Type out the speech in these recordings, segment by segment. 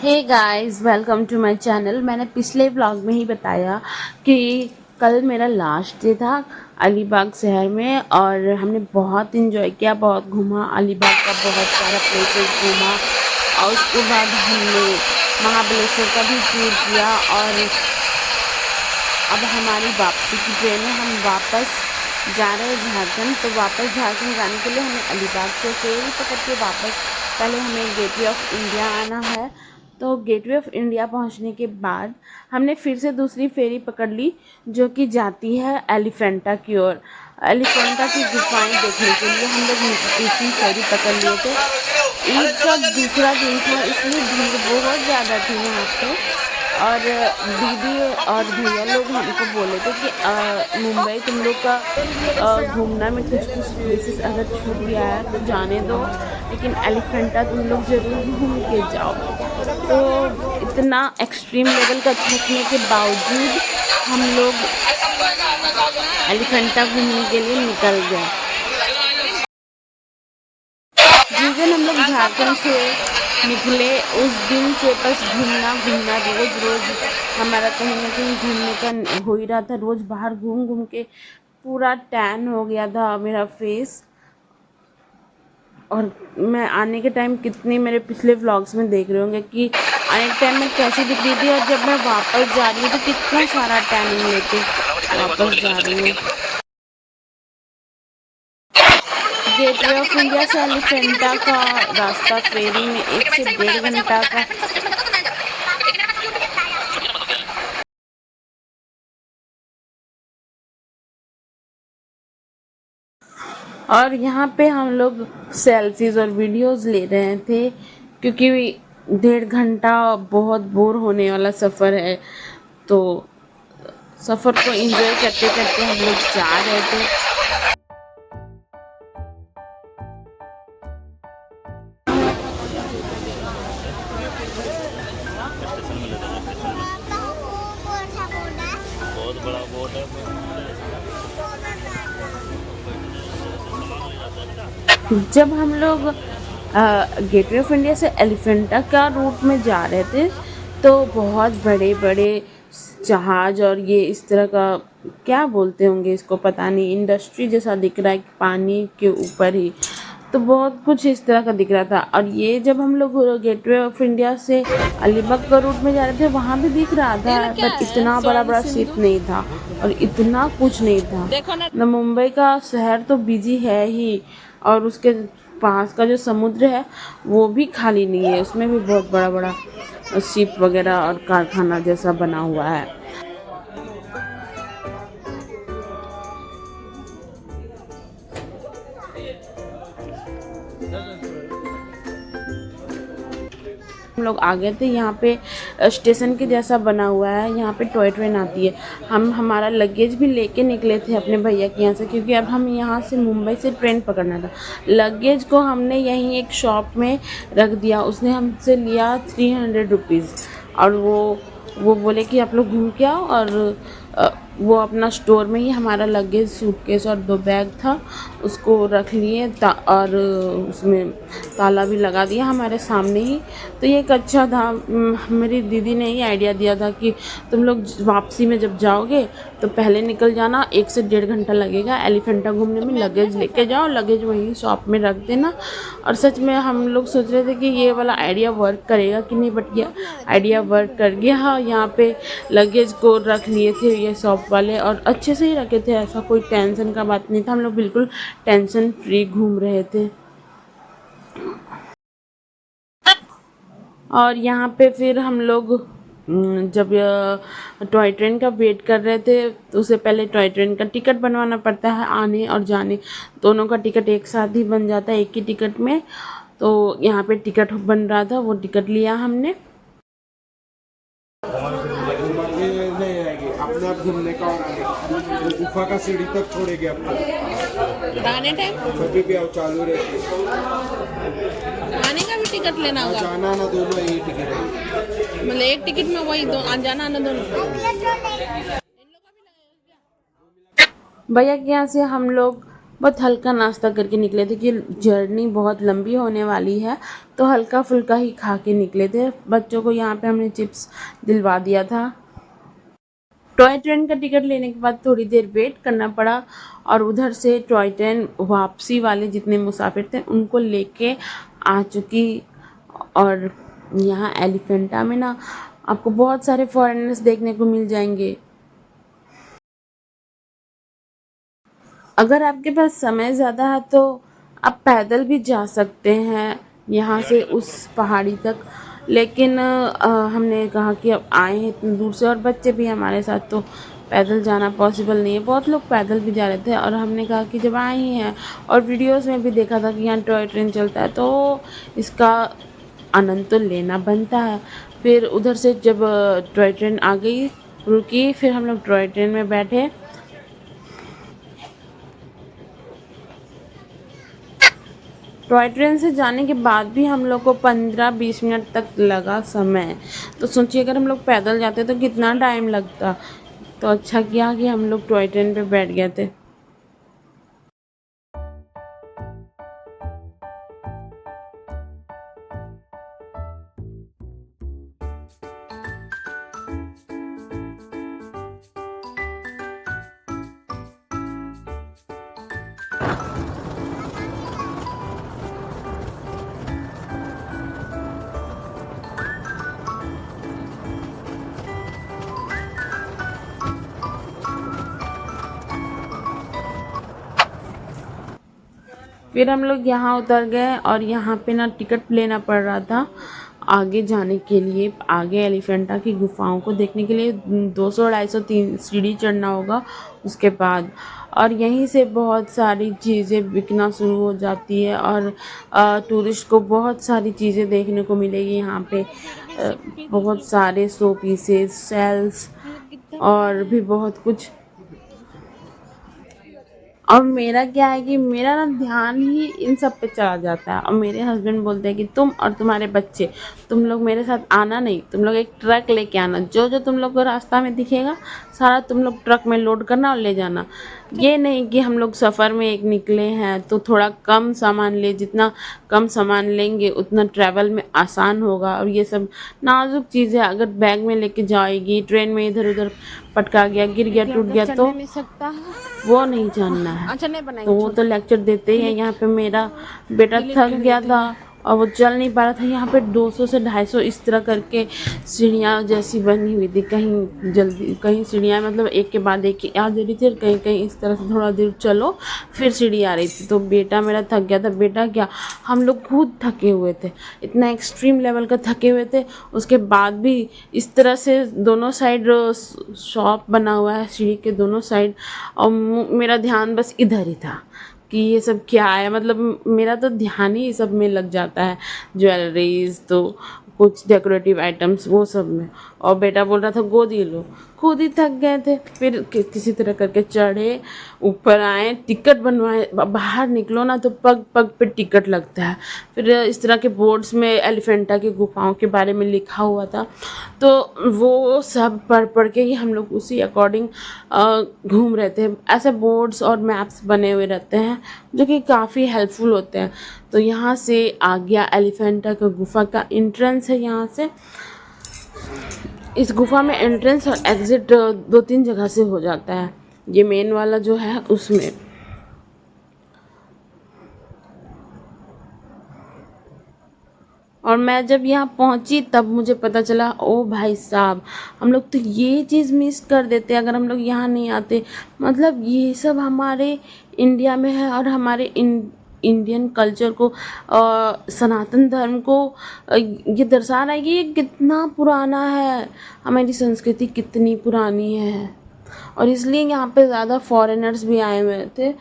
Hey guys, welcome to my channel. मैंने पिछले vlog में ही बताया कि कल मेरा लास्ट डे था अलीबाग शहर में और हमने बहुत इंजॉय किया, बहुत घूमा, अलीबाग का बहुत सारा प्लेसेस घूमा और उसके बाद हमने महाबलेश्वर का भी टूर किया और अब हमारी वापसी की ट्रेन है। हम वापस जा रहे हैं झारखंड। तो वापस झारखंड जाने के लिए हमें अलीबाग से फेरी पकड़ के वापस पहले हमें गेटवे ऑफ इंडिया आना है। तो गेटवे ऑफ इंडिया पहुंचने के बाद हमने फिर से दूसरी फेरी पकड़ ली जो कि जाती है एलिफेंटा की ओर। एलिफेंटा की गुफाएं देखने के लिए हम लोग दूसरी फेरी पकड़ लिए थे। ईद का दूसरा दिन था इसलिए भीड़ बहुत ज़्यादा थी वहाँ पे और दीदी और भैया लोग हमको बोले थे कि मुंबई तुम लोग का घूमना में कुछ कुछ प्लेसेस अगर छूट गया है तो जाने दो, लेकिन एलिफेंटा तुम लोग ज़रूर घूम के जाओ। तो इतना एक्सट्रीम लेवल का थकने के बावजूद हम लोग एलिफेंटा घूमने के लिए निकल गए। जिस दिन हम लोग झारखंड से निकले उस दिन से बस घूमना घूमना रोज़ रोज़ हमारा कहीं ना कहीं घूमने का हो ही रहा था। रोज़ बाहर घूम घूम के पूरा टैन हो गया था मेरा फेस। और मैं आने के टाइम कितने मेरे पिछले व्लॉग्स में देख रहे होंगे कि आने के टाइम में कैसी दिख रही थी और जब मैं वापस जा रही हूँ तो कितना सारा टैनिंग लेके वापस जा रही हूँ। गेटवे ऑफ इंडिया से एलिफेंटा का रास्ता फेरी में 1 से 1.5 घंटा का। और यहाँ पे हम लोग सेल्फीज और वीडियोस ले रहे थे क्योंकि 1.5 घंटा बहुत बोर होने वाला सफ़र है। तो सफ़र को एंजॉय करते करते हम लोग जा रहे थे। बहुत बड़ा बोर्ड है। जब हम लोग गेटवे ऑफ इंडिया से एलिफेंटा का रूट में जा रहे थे तो बहुत बड़े बड़े जहाज और ये इस तरह का क्या बोलते होंगे इसको पता नहीं, इंडस्ट्री जैसा दिख रहा है पानी के ऊपर ही। तो बहुत कुछ इस तरह का दिख रहा था और ये जब हम लोग गेटवे ऑफ इंडिया से अलीबाग का रूट में जा रहे थे वहाँ भी दिख रहा था, पर इतना बड़ा बड़ा शिप नहीं था और इतना कुछ नहीं था। मुंबई का शहर तो बिजी है ही और उसके पास का जो समुद्र है वो भी खाली नहीं है, उसमें भी बहुत बड़ा बड़ा शिप वगैरह और कारखाना जैसा बना हुआ है। हम लोग आ गए थे। यहाँ पे स्टेशन के जैसा बना हुआ है, यहाँ पे टॉय ट्रेन आती है। हम हमारा लगेज भी लेके निकले थे अपने भैया के यहाँ से क्योंकि अब हम यहाँ से मुंबई से ट्रेन पकड़ना था। लगेज को हमने यहीं एक शॉप में रख दिया, उसने हमसे लिया 300 रुपीज़ और वो बोले कि आप लोग घूम के आओ और वो अपना स्टोर में ही हमारा लगेज सूटकेस और 2 बैग था उसको रख लिए और उसमें ताला भी लगा दिया हमारे सामने ही। तो ये एक अच्छा था, मेरी दीदी ने ही आइडिया दिया था कि तुम लोग वापसी में जब जाओगे तो पहले निकल जाना, 1 से 1.5 घंटा लगेगा एलिफेंटा घूमने में, लगेज लेके जाओ, लगेज वहीं शॉप में रख देना। और सच में हम लोग सोच रहे थे कि ये वाला आइडिया वर्क करेगा कि नहीं, बट ये आइडिया वर्क कर गया। यहाँ पे लगेज को रख लिए थे ये शॉप वाले और अच्छे से ही रखे थे, ऐसा कोई टेंशन का बात नहीं था। हम लोग बिल्कुल टेंशन फ्री घूम रहे थे। और यहाँ पे फिर हम लोग जब टॉय ट्रेन का वेट कर रहे थे तो उससे पहले टॉय ट्रेन का टिकट बनवाना पड़ता है, आने और जाने दोनों का टिकट एक साथ ही बन जाता है एक ही टिकट में। तो यहाँ पे टिकट बन रहा था, वो टिकट लिया हमने। अपने आप घूमने का और गुफा का सीढ़ी तक छोड़ेगी आपको। आने टाइम कभी भी आओ, चालू रहती है। आने का भी टिकट लेना होगा, जाना ना दोनों यही टिकट है, मतलब एक टिकट में वही जाना आना दोनों। भैया के यहाँ से हम लोग बहुत हल्का नाश्ता करके निकले थे कि जर्नी बहुत लंबी होने वाली है, तो हल्का फुल्का ही खा के निकले थे। बच्चों को यहाँ पे हमने चिप्स दिलवा दिया था। टॉय ट्रेन का टिकट लेने के बाद थोड़ी देर वेट करना पड़ा और उधर से टॉय ट्रेन वापसी वाले जितने मुसाफिर थे उनको लेके आ चुकी। और यहाँ एलिफेंटा में ना आपको बहुत सारे फॉरेनर्स देखने को मिल जाएंगे। अगर आपके पास समय ज़्यादा है तो आप पैदल भी जा सकते हैं यहाँ से उस पहाड़ी तक, लेकिन हमने कहा कि अब आए हैं इतनी दूर से और बच्चे भी हमारे साथ, तो पैदल जाना पॉसिबल नहीं है। बहुत लोग पैदल भी जा रहे थे और हमने कहा कि जब आए ही हैं और वीडियोस में भी देखा था कि यहाँ टॉय ट्रेन चलता है तो इसका आनंद तो लेना बनता है। फिर उधर से जब टॉय ट्रेन आ गई रुकी, फिर हम लोग टॉय ट्रेन में बैठे। टॉय ट्रेन से जाने के बाद भी हम लोग को 15-20 मिनट तक लगा समय। तो सोचिए अगर हम लोग पैदल जाते तो कितना टाइम लगता। तो अच्छा किया कि हम लोग टॉय ट्रेन पे बैठ गए थे। फिर हम लोग यहाँ उतर गए और यहाँ पे ना टिकट लेना पड़ रहा था आगे जाने के लिए। आगे एलिफेंटा की गुफाओं को देखने के लिए 200-250 सीढ़ी चढ़ना होगा उसके बाद। और यहीं से बहुत सारी चीज़ें बिकना शुरू हो जाती है और टूरिस्ट को बहुत सारी चीज़ें देखने को मिलेगी यहाँ पे। बहुत सारे शो पीसेस, सेल्स और भी बहुत कुछ। और मेरा क्या है कि मेरा ना ध्यान ही इन सब पे चला जाता है और मेरे हस्बैंड बोलते हैं कि तुम और तुम्हारे बच्चे, तुम लोग मेरे साथ आना नहीं, तुम लोग एक ट्रक लेके आना, जो जो तुम लोग को रास्ता में दिखेगा सारा तुम लोग ट्रक में लोड करना और ले जाना। ये नहीं कि हम लोग सफ़र में एक निकले हैं तो थोड़ा कम सामान ले, जितना कम सामान लेंगे उतना ट्रैवल में आसान होगा। और ये सब नाजुक चीज़ है, अगर बैग में लेके जाएगी, ट्रेन में इधर उधर पटका गया, गिर गया, टूट गया तो नहीं सकता है। वो नहीं जानना है। अच्छा नहीं बनाएंगे तो वो तो लेक्चर देते ही हैं। यहाँ पे मेरा बेटा थक गया था और वो चल नहीं पा रहा था। यहाँ पे 200 से 250 इस तरह करके सीढ़ियाँ जैसी बनी हुई थी, कहीं जल्दी, कहीं सीढ़ियाँ मतलब एक के बाद एक आ जा रही थी और कहीं कहीं इस तरह से थोड़ा दूर चलो फिर सीढ़ी आ रही थी। तो बेटा मेरा थक गया था। बेटा क्या, हम लोग खुद थके हुए थे, इतना एक्सट्रीम लेवल का थके हुए थे। उसके बाद भी इस तरह से दोनों साइड शॉप बना हुआ है सीढ़ी के दोनों साइड, और मेरा ध्यान बस इधर ही था कि ये सब क्या है। मतलब मेरा तो ध्यान ही सब में लग जाता है, ज्वेलरीज तो कुछ डेकोरेटिव आइटम्स वो सब में। और बेटा बोल रहा था गोदी लो, खुद ही थक गए थे। फिर किसी तरह करके चढ़े, ऊपर आए, टिकट बनवाए। बाहर निकलो ना तो पग पग पे टिकट लगता है। फिर इस तरह के बोर्ड्स में एलिफेंटा की गुफाओं के बारे में लिखा हुआ था, तो वो सब पढ़ पढ़ के ही हम लोग उसी अकॉर्डिंग घूम रहे थे। ऐसे बोर्ड्स और मैप्स बने हुए रहते हैं जो कि काफ़ी हेल्पफुल होते हैं। तो यहाँ से आ गया एलिफेंटा का गुफा का एंट्रेंस है। यहाँ से इस गुफा में एंट्रेंस और एग्ज़िट 2-3 जगह से हो जाता है। ये मेन वाला जो है उसमें। और मैं जब यहाँ पहुँची तब मुझे पता चला, ओ भाई साहब, हम लोग तो ये चीज़ मिस कर देते अगर हम लोग यहाँ नहीं आते। मतलब ये सब हमारे इंडिया में है और हमारे इंडियन कल्चर को, सनातन धर्म को ये दर्शा रहा है कि ये कितना पुराना है, हमारी संस्कृति कितनी पुरानी है। और इसलिए यहाँ पे ज़्यादा फॉरेनर्स भी आए हुए थे।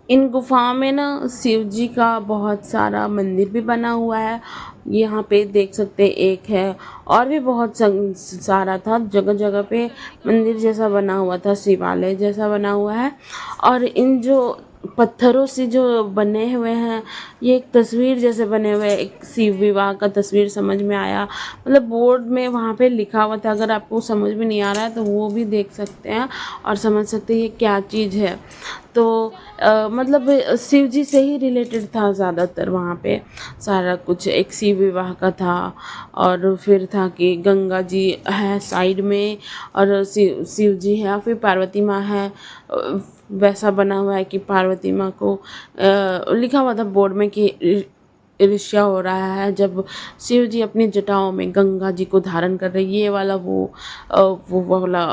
इन गुफाओं में ना शिव जी का बहुत सारा मंदिर भी बना हुआ है। यहाँ पे देख सकते हैं एक है, और भी बहुत सारा था। जगह जगह पे मंदिर जैसा बना हुआ था, शिवालय जैसा बना हुआ है। और इन जो पत्थरों से जो बने हुए हैं, ये एक तस्वीर जैसे बने हुए हैं, एक शिव विवाह का तस्वीर समझ में आया। मतलब बोर्ड में वहाँ पे लिखा हुआ था, अगर आपको समझ में नहीं आ रहा है तो वो भी देख सकते हैं और समझ सकते हैं ये क्या चीज़ है। तो मतलब शिव जी से ही रिलेटेड था ज़्यादातर वहाँ पे सारा कुछ। एक शिव विवाह का था और फिर था कि गंगा जी है साइड में और शिव जी है और फिर पार्वती माँ है। वैसा बना हुआ है कि पार्वती माँ को लिखा हुआ था बोर्ड में कि ईर्ष्या हो रहा है जब शिव जी अपनी जटाओं में गंगा जी को धारण कर रहे। ये वाला वो वाला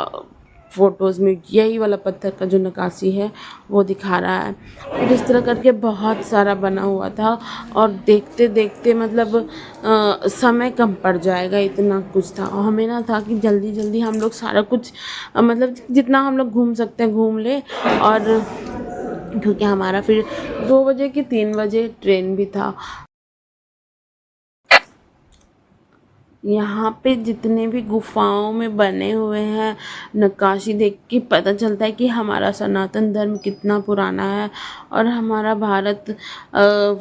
फ़ोटोज़ में यही वाला पत्थर का जो नक्काशी है वो दिखा रहा है। और इस तरह करके बहुत सारा बना हुआ था और देखते देखते मतलब समय कम पड़ जाएगा, इतना कुछ था। और हमें ना था कि जल्दी जल्दी हम लोग सारा कुछ मतलब जितना हम लोग घूम सकते हैं घूम ले। और क्योंकि हमारा फिर 2 बजे की 3 बजे ट्रेन भी था। यहाँ पे जितने भी गुफाओं में बने हुए हैं नक्काशी देख के पता चलता है कि हमारा सनातन धर्म कितना पुराना है और हमारा भारत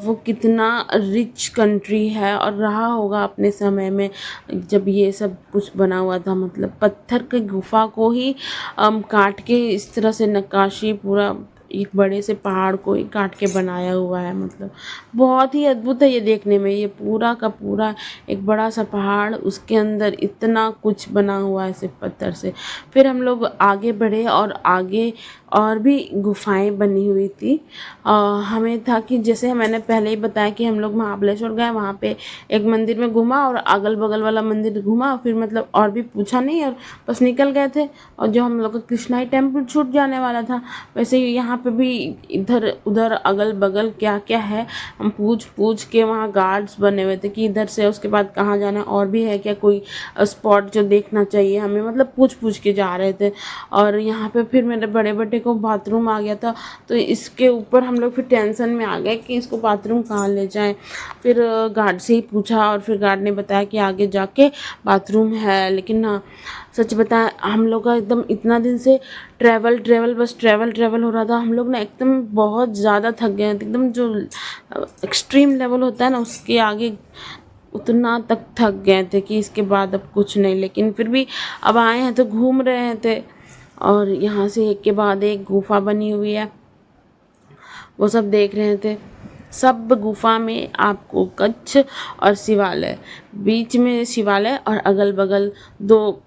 वो कितना रिच कंट्री है और रहा होगा अपने समय में जब ये सब कुछ बना हुआ था। मतलब पत्थर की गुफा को ही काट के इस तरह से नक्काशी पूरा एक बड़े से पहाड़ को ही काट के बनाया हुआ है। मतलब बहुत ही अद्भुत है ये देखने में। ये पूरा का पूरा एक बड़ा सा पहाड़, उसके अंदर इतना कुछ बना हुआ है सिर्फ पत्थर से। फिर हम लोग आगे बढ़े और आगे और भी गुफाएं बनी हुई थी। हमें था कि जैसे मैंने पहले ही बताया कि हम लोग महाबलेश्वर गए, वहाँ पे एक मंदिर में घूमा और अगल बगल वाला मंदिर घूमा, फिर मतलब और भी पूछा नहीं और बस निकल गए थे। और जो हम लोग का कृष्णाई टेम्पल छूट जाने वाला था, वैसे ही यहाँ पे भी इधर उधर अगल बगल क्या क्या है हम पूछ पूछ के, वहाँ गार्ड्स बने हुए थे कि इधर से उसके बाद कहाँ जाना है और भी है क्या कोई स्पॉट जो देखना चाहिए हमें, मतलब पूछ पूछ के जा रहे थे। और यहाँ पे फिर मेरे बड़े बेटे को बाथरूम आ गया था, तो इसके ऊपर हम लोग फिर टेंशन में आ गए कि इसको बाथरूम कहाँ ले जाएं। फिर गार्ड से ही पूछा और फिर गार्ड ने बताया कि आगे जाके बाथरूम है। लेकिन हाँ, सच बताएं हम लोग का एकदम इतना दिन से ट्रैवल हो रहा था, हम लोग ना एकदम बहुत ज़्यादा थक गए थे। एकदम जो एक्सट्रीम लेवल होता है ना उसके आगे उतना तक थक गए थे कि इसके बाद अब कुछ नहीं। लेकिन फिर भी अब आए हैं तो घूम रहे थे और यहाँ से एक के बाद एक गुफा बनी हुई है वो सब देख रहे थे। सब गुफा में आपको कच्छ और शिवालय, बीच में शिवालय और अगल बगल 2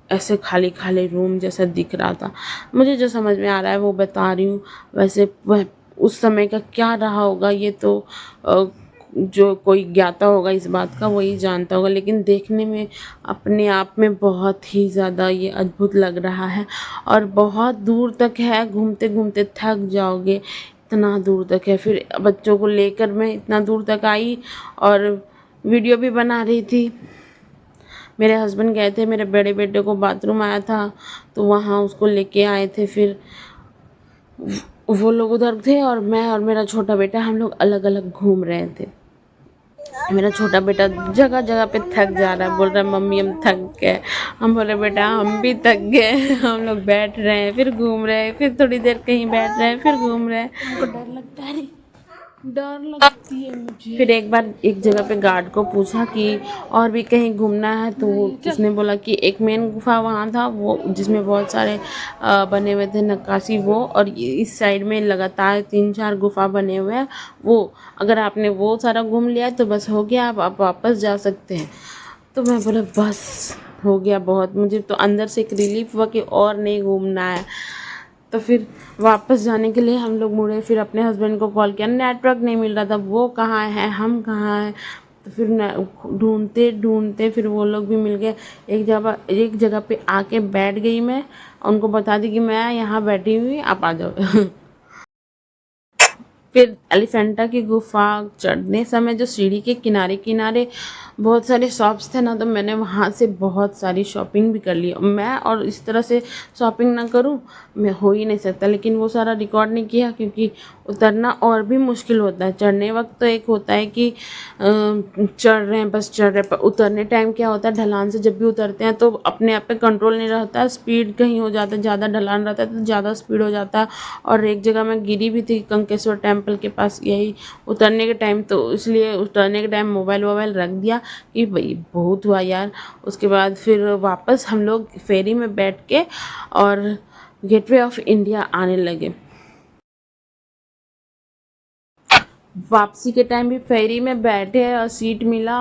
ऐसे खाली खाली रूम जैसा दिख रहा था। मुझे जो समझ में आ रहा है वो बता रही हूँ। वैसे वह उस समय का क्या रहा होगा ये तो जो कोई ज्ञाता होगा इस बात का वही जानता होगा। लेकिन देखने में अपने आप में बहुत ही ज़्यादा ये अद्भुत लग रहा है और बहुत दूर तक है, घूमते घूमते थक जाओगे, इतना दूर तक है। फिर बच्चों को लेकर मैं इतना दूर तक आई और वीडियो भी बना रही थी। मेरे हस्बैंड गए थे, मेरे बड़े बेटे को बाथरूम आया था तो वहाँ उसको लेके आए थे। फिर वो लोग उधर थे और मैं और मेरा छोटा बेटा हम लोग अलग अलग घूम रहे थे। मेरा छोटा बेटा जगह जगह पे थक जा रहा है, बोल रहा है मम्मी हम थक गए। हम बोले बेटा हम भी थक गए। हम लोग बैठ रहे हैं फिर घूम रहे हैं, फिर थोड़ी देर कहीं बैठ रहे हैं फिर घूम रहे हैं। हमको डर लगता है, डर लगती है मुझे। फिर एक बार एक जगह पे गार्ड को पूछा कि और भी कहीं घूमना है तो उसने बोला कि एक मेन गुफा वहाँ था वो जिसमें बहुत सारे बने हुए थे नक्काशी वो, और इस साइड में लगातार 3-4 गुफा बने हुए हैं वो। अगर आपने वो सारा घूम लिया तो बस हो गया, आप वापस जा सकते हैं। तो मैं बोला बस हो गया बहुत, मुझे तो अंदर से एक रिलीफ हुआ कि और नहीं घूमना है। तो फिर वापस जाने के लिए हम लोग मुड़े। फिर अपने हस्बैंड को कॉल किया, नेटवर्क नहीं मिल रहा था, वो कहाँ है हम कहाँ हैं। तो फिर ढूंढते ढूंढते फिर वो लोग भी मिल गए। एक जगह पे आके बैठ गई मैं, उनको बता दी कि मैं यहाँ बैठी हुई आप आ जाओ। फिर एलिफेंटा की गुफा चढ़ने समय जो सीढ़ी के किनारे किनारे बहुत सारे शॉप्स थे ना, तो मैंने वहाँ से बहुत सारी शॉपिंग भी कर ली। मैं और इस तरह से शॉपिंग ना करूँ मैं हो ही नहीं सकता, लेकिन वो सारा रिकॉर्ड नहीं किया क्योंकि उतरना और भी मुश्किल होता है। चढ़ने वक्त तो एक होता है कि चढ़ रहे हैं बस चढ़ रहे, पर उतरने टाइम क्या होता है, ढलान से जब भी उतरते हैं तो अपने आप पे कंट्रोल नहीं रहता, स्पीड कहीं हो जाता है, ज़्यादा ढलान रहता है तो ज़्यादा स्पीड हो जाता है। और एक जगह मैं गिरी भी थी कंकेश्वर टेम्पल के पास यही उतरने के टाइम, तो इसलिए उतरने के टाइम मोबाइल वोबाइल रख दिया कि भाई बहुत हुआ यार। उसके बाद फिर वापस हम लोग फेरी में बैठ के और गेटवे ऑफ इंडिया आने लगे। वापसी के टाइम भी फेरी में बैठे और सीट मिला,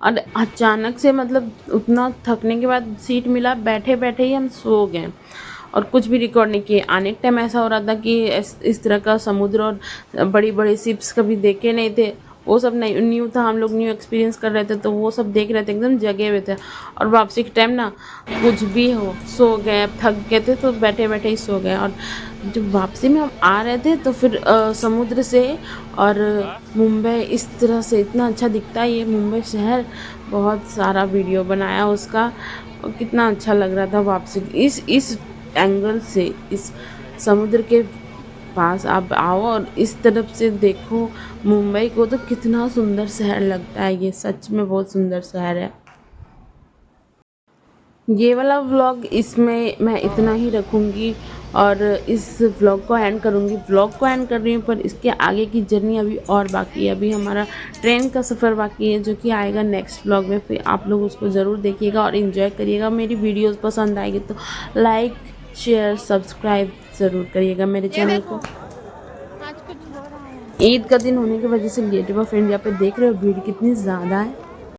और अचानक से मतलब उतना थकने के बाद सीट मिला, बैठे बैठे ही हम सो गए और कुछ भी रिकॉर्ड नहीं किए। आने के टाइम ऐसा हो रहा था कि इस तरह का समुद्र और बड़ी बड़ी शिप्स कभी देखे नहीं थे, वो सब नहीं न्यू था, हम लोग न्यू एक्सपीरियंस कर रहे थे, तो वो सब देख रहे थे, एकदम जगे हुए थे। और वापसी के टाइम ना कुछ भी हो सो गए, थक गए थे तो बैठे बैठे ही सो गए। और जब वापसी में हम आ रहे थे तो फिर समुद्र से और मुंबई इस तरह से इतना अच्छा दिखता है ये मुंबई शहर, बहुत सारा वीडियो बनाया उसका, और कितना अच्छा लग रहा था वापसी इस एंगल से, इस समुद्र के पास आप आओ और इस तरफ से देखो मुंबई को, तो कितना सुंदर शहर लगता है ये, सच में बहुत सुंदर शहर है। ये वाला व्लॉग इसमें मैं इतना ही रखूँगी और इस व्लॉग को एंड करूँगी। व्लॉग को एंड कर रही हूँ, पर इसके आगे की जर्नी अभी और बाकी है। अभी हमारा ट्रेन का सफ़र बाकी है जो कि आएगा नेक्स्ट व्लॉग में, फिर आप लोग उसको ज़रूर देखिएगा और इन्जॉय करिएगा। मेरी वीडियोज़ पसंद आएगी तो लाइक शेयर सब्सक्राइब ज़रूर करिएगा मेरे चैनल को। आज कुछ हो रहा है। ईद का दिन होने की वजह से गेटवे ऑफ इंडिया पे देख रहे हो भीड़ कितनी ज़्यादा है।